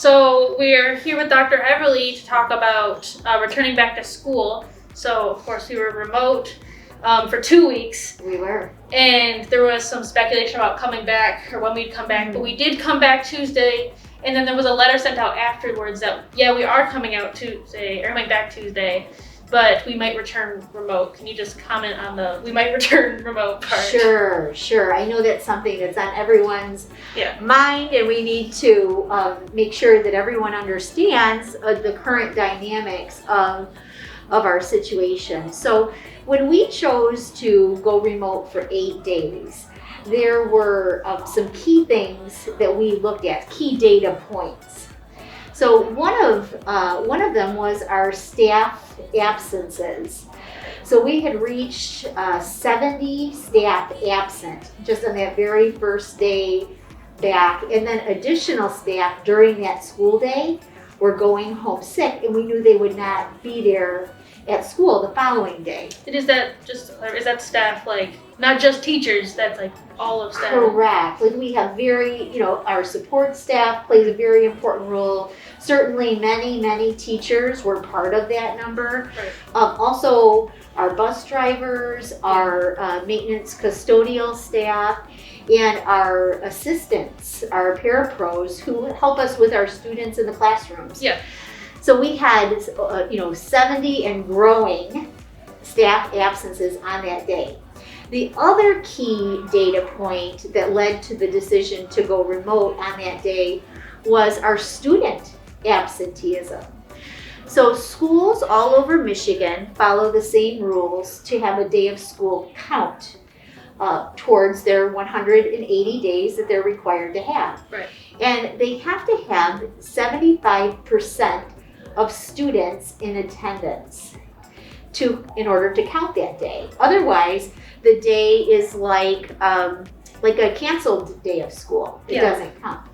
So we're here with Dr. Everly to talk about returning back to school. So of course we were remote for 2 weeks. We were. And there was some speculation about coming back or when we'd come back, but we did come back Tuesday. And then there was a letter sent out afterwards that, yeah, we are coming back Tuesday, but we might return remote. Can you just comment on the we might return remote part? Sure. I know that's something that's on everyone's mind, and we need to make sure that everyone understands the current dynamics of our situation. So when we chose to go remote for 8 days, there were some key things that we looked at, key data points. So one of them was our staff absences. So we had reached 70 staff absent just on that very first day back, and then additional staff during that school day were going home sick, and we knew they would not be there at school the following day. And is that staff, like not just teachers, that's like all of staff? Correct. Like we have our support staff plays a very important role. Certainly many teachers were part of that number. Right. Also our bus drivers, our maintenance custodial staff, and our assistants, our parapros who help us with our students in the classrooms. Yeah. So we had 70 and growing staff absences on that day. The other key data point that led to the decision to go remote on that day was our student absenteeism. So schools all over Michigan follow the same rules to have a day of school count towards their 180 days that they're required to have. Right. And they have to have 75% of students in attendance in order to count that day. Otherwise, the day is like a canceled day of school. It doesn't count.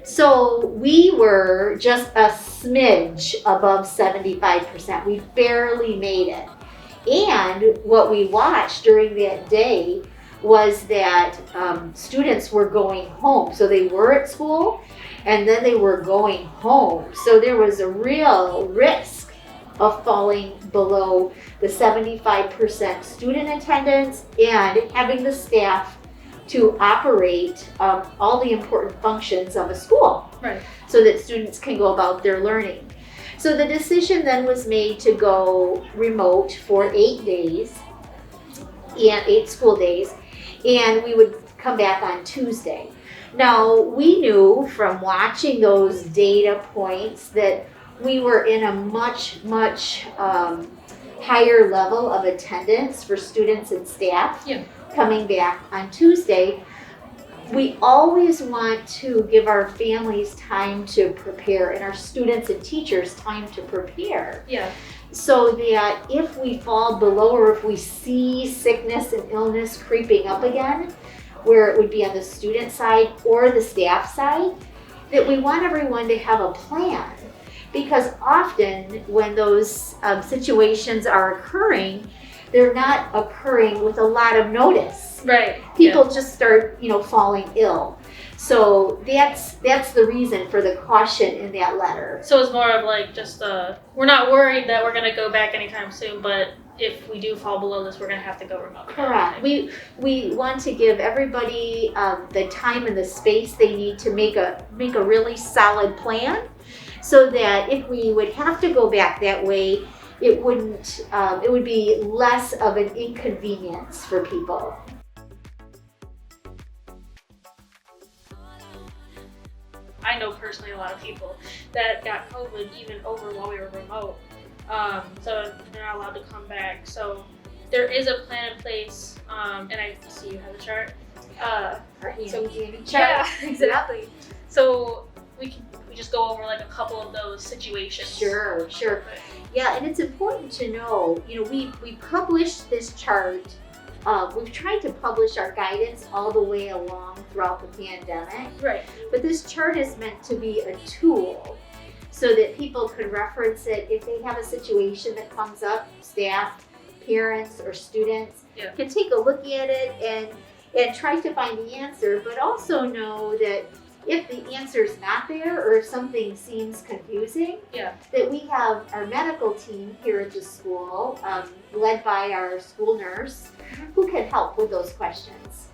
So we were just a smidge above 75%. We barely made it. And what we watched during that day was that students were going home. So they were at school and then they were going home. So there was a real risk of falling below the 75% student attendance and having the staff to operate all the important functions of a school. Right. So that students can go about their learning. So the decision then was made to go remote for 8 days, and 8 school days, and we would come back on Tuesday. Now, we knew from watching those data points that we were in a much higher level of attendance for students and staff coming back on Tuesday. We always want to give our families time to prepare and our students and teachers time to prepare. Yeah. So that if we fall below or if we see sickness and illness creeping up again, where it would be on the student side or the staff side, that we want everyone to have a plan. Because often when those situations are occurring, they're not occurring with a lot of notice. Right. People just start, falling ill. So that's the reason for the caution in that letter. So it's more of like just we're not worried that we're going to go back anytime soon, but if we do fall below this, we're going to have to go remote. Correct. We want to give everybody the time and the space they need to make a really solid plan, so that if we would have to go back that way, it would be less of an inconvenience for people. I know personally a lot of people that got COVID even over while we were remote. So they're not allowed to come back. So there is a plan in place, and I see you have a chart. Yeah, exactly. So we just go over like a couple of those situations. Sure. Yeah, and it's important to know, we published this chart. We've tried to publish our guidance all the way along throughout the pandemic. Right. But this chart is meant to be a tool so that people could reference it if they have a situation that comes up. Staff, parents, or students can take a look at it and try to find the answer, but also know that if the answer's not there or if something seems confusing, Yeah. that we have our medical team here at the school, led by our school nurse, who can help with those questions.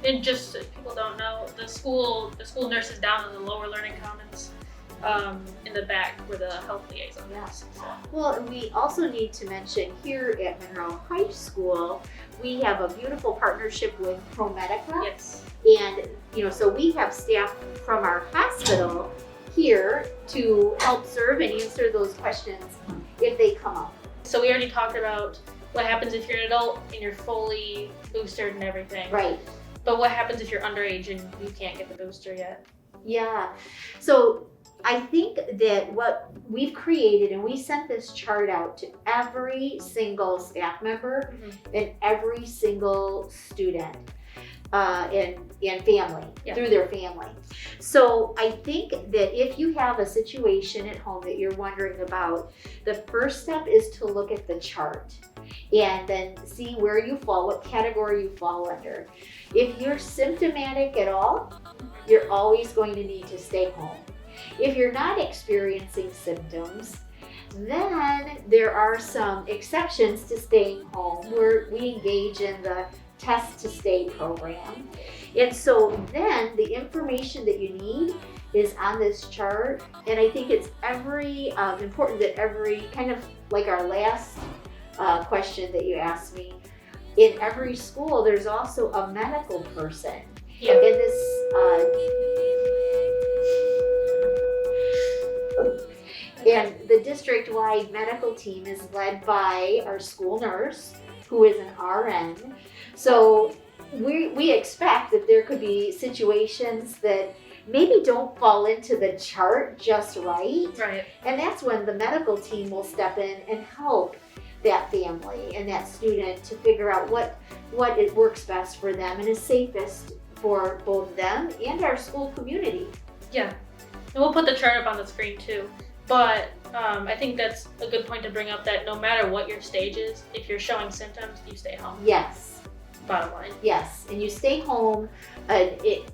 And just if people don't know, the school nurse is down in the lower learning commons, in the back where the health liaison is. So. Well, and we also need to mention here at Monroe High School, we have a beautiful partnership with ProMedica. Yes. And, so we have staff from our hospital here to help serve and answer those questions if they come up. So we already talked about what happens if you're an adult and you're fully boosted and everything. Right. But what happens if you're underage and you can't get the booster yet? Yeah. So I think that what we've created, and we sent this chart out to every single staff member and every single student and family, through their family. So I think that if you have a situation at home that you're wondering about, the first step is to look at the chart and then see where you fall, what category you fall under. If you're symptomatic at all, you're always going to need to stay home. If you're not experiencing symptoms, then there are some exceptions to staying home where we engage in the Test to Stay program. And so then the information that you need is on this chart. And I think it's important that every, kind of like our last question that you asked me, in every school there's also a medical person. Yeah. And this and the district-wide medical team is led by our school nurse, who is an RN. So we expect that there could be situations that maybe don't fall into the chart just right. Right. And that's when the medical team will step in and help that family and that student to figure out what it works best for them and is safest for both them and our school community. Yeah. And we'll put the chart up on the screen too. But I think that's a good point to bring up, that no matter what your stage is, if you're showing symptoms, you stay home. Yes. Bottom line. Yes, and you stay home.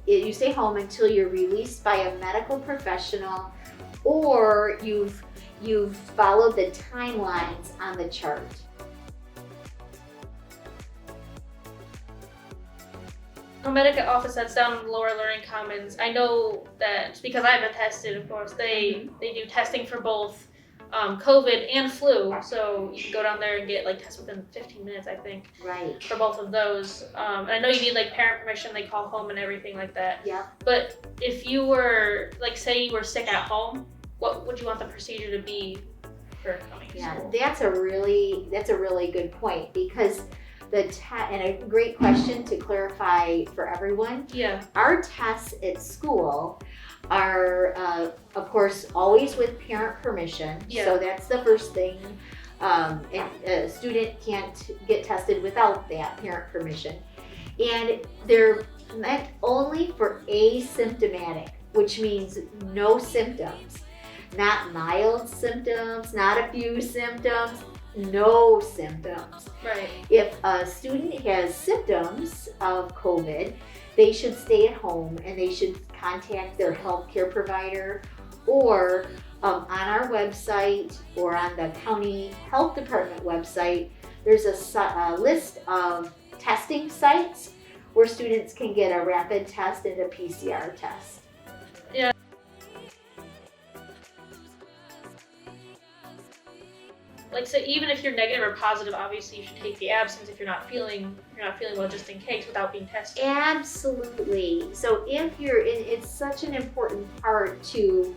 You stay home until you're released by a medical professional, or you've followed the timelines on the chart. ProMedica office that's down in the lower learning commons. I know that because I've been tested, of course, they do testing for both COVID and flu. So you can go down there and get tests within 15 minutes, I think. Right. For both of those. And I know you need parent permission, they call home and everything like that. Yeah. But if you were, say you were sick at home, what would you want the procedure to be for coming to school? That's a really good point, because and a great question to clarify for everyone. Yeah. Our tests at school are, of course, always with parent permission. Yeah. So that's the first thing. And a student can't get tested without that parent permission. And they're meant only for asymptomatic, which means no symptoms. Not mild symptoms, not a few symptoms, no symptoms. Right. If a student has symptoms of COVID, they should stay at home and they should contact their healthcare provider, or on our website or on the county health department website, there's a list of testing sites where students can get a rapid test and a PCR test. Yeah. So even if you're negative or positive, obviously you should take the absence if you're not feeling well, just in case, without being tested. Absolutely. So if it's such an important part to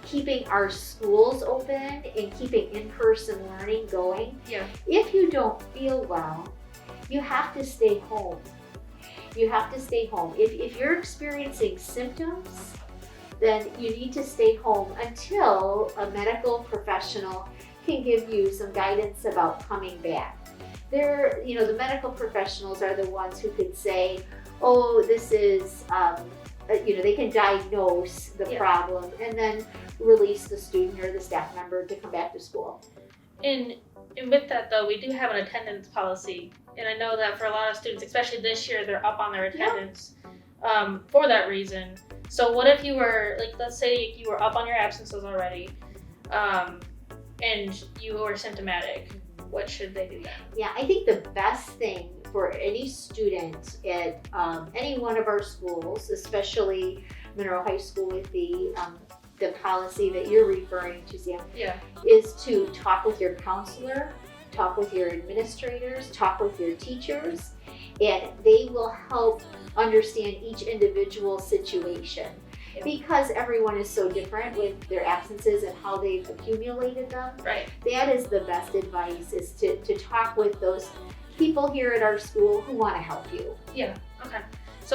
keeping our schools open and keeping in-person learning going. Yeah. If you don't feel well, you have to stay home. You have to stay home. If you're experiencing symptoms, then you need to stay home until a medical professional can give you some guidance about coming back. The medical professionals are the ones who could say, oh, this is, they can diagnose the problem and then release the student or the staff member to come back to school. And with that, though, we do have an attendance policy. And I know that for a lot of students, especially this year, they're up on their attendance for that reason. So what if you were, like, let's say you were up on your absences already, and you were symptomatic. What should they do then? Yeah, I think the best thing for any student at any one of our schools, especially Monroe High School with the policy that you're referring to, Sam, Yeah. is to talk with your counselor, talk with your administrators, talk with your teachers, and they will help understand each individual situation. Yeah. Because everyone is so different with their absences and how they've accumulated them. Right. That is the best advice, is to talk with those people here at our school who want to help you. Yeah. Okay.